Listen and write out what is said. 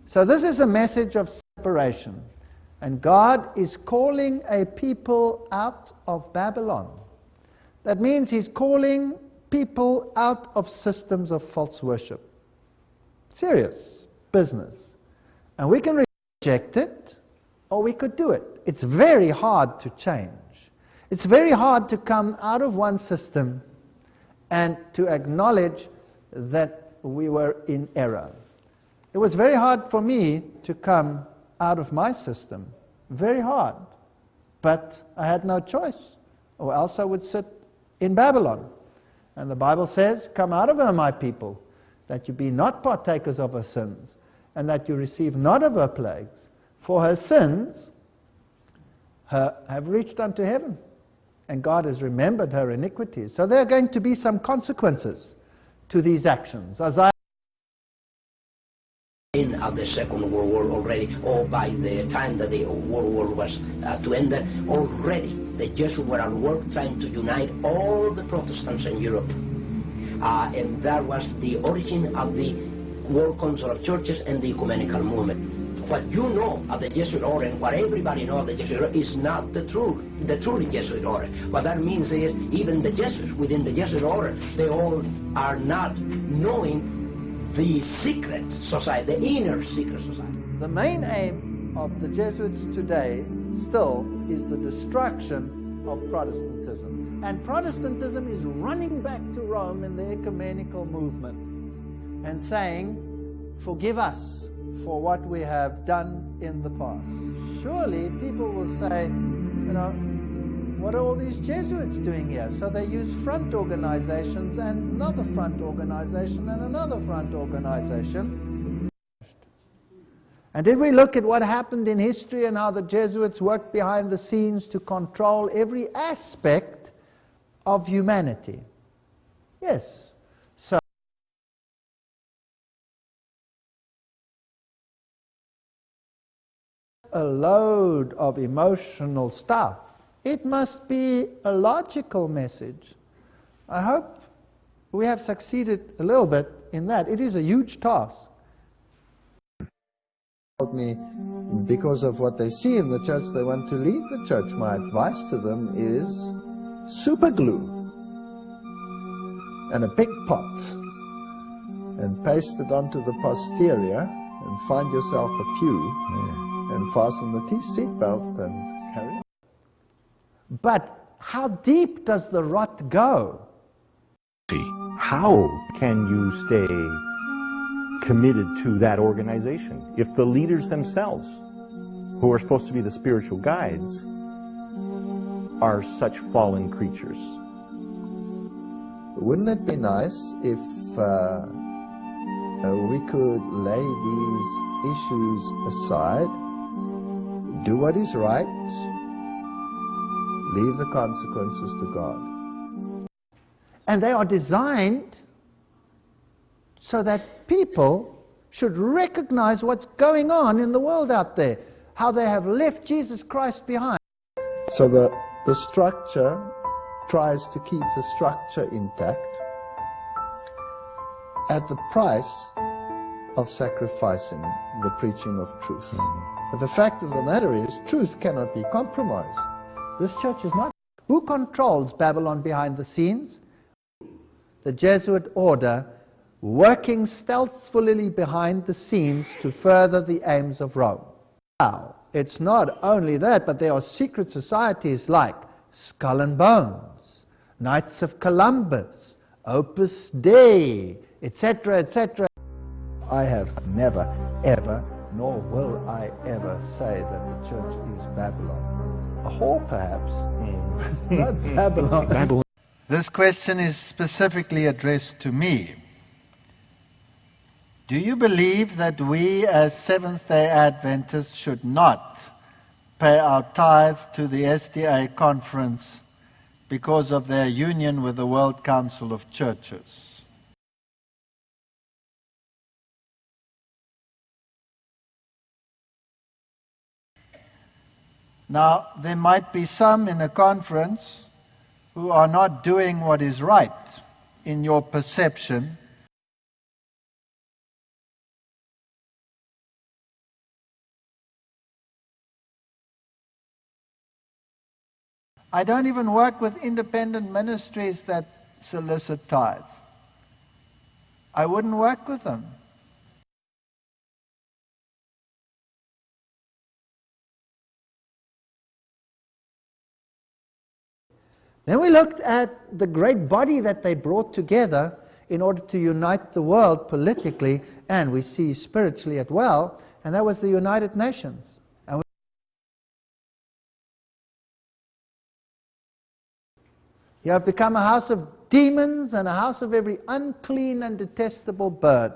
So this is a message of separation. And God is calling a people out of Babylon. That means He's calling people out of systems of false worship. Serious business. And we can reject it, or we could do it. It's very hard to change. It's very hard to come out of one system and to acknowledge that we were in error. It was very hard for me to come out of my system. Very hard. But I had no choice, or else I would sit in Babylon. And the Bible says, "Come out of her, my people, that you be not partakers of her sins, and that you receive not of her plagues. For her sins have reached unto heaven, and God has remembered her iniquities." So there are going to be some consequences to these actions. Isaiah of the Second World War already, or by the time that the World War was to end, already the Jesuits were at work trying to unite all the Protestants in Europe. And that was the origin of the World Council of Churches and the ecumenical movement. What you know of the Jesuit order and what everybody knows of the Jesuit order is not the truly Jesuit order. What that means is even the Jesuits within the Jesuit order, they all are not knowing the secret society, the inner secret society. The main aim of the Jesuits today still is the destruction of Protestantism. And Protestantism is running back to Rome in the ecumenical movement and saying, "Forgive us for what we have done in the past." Surely people will say, you know, what are all these Jesuits doing here? So they use front organizations and another front organization and another front organization. And did we look at what happened in history and how the Jesuits worked behind the scenes to control every aspect of humanity? Yes. So a load of emotional stuff. It must be a logical message. I hope we have succeeded a little bit in that. It is a huge task. Me, because of what they see in the church, they want to leave the church. My advice to them is super glue and a big pot and paste it onto the posterior and find yourself a pew and fasten the seatbelt and carry on. But how deep does the rot go? How can you stay committed to that organization if the leaders themselves, who are supposed to be the spiritual guides, are such fallen creatures? Wouldn't it be nice if we could lay these issues aside, do what is right, leave the consequences to God? And they are designed so that people should recognize what's going on in the world out there, how they have left Jesus Christ behind. So the structure tries to keep the structure intact at the price of sacrificing the preaching of truth. But the fact of the matter is, truth cannot be compromised. This church is not. Who controls Babylon behind the scenes? The Jesuit order, working stealthily behind the scenes to further the aims of Rome. Now, it's not only that, but there are secret societies like Skull and Bones, Knights of Columbus, Opus Dei, etc., etc. I have never, ever, nor will I ever say that the church is Babylon. A whore, perhaps, not Babylon. This question is specifically addressed to me. Do you believe that we as Seventh-day Adventists should not pay our tithes to the SDA conference because of their union with the World Council of Churches? Now, there might be some in a conference who are not doing what is right in your perception, I don't even work with independent ministries that solicit tithe. I wouldn't work with them. Then we looked at the great body that they brought together in order to unite the world politically and we see spiritually as well, and that was the United Nations. And you have become a house of demons and a house of every unclean and detestable bird.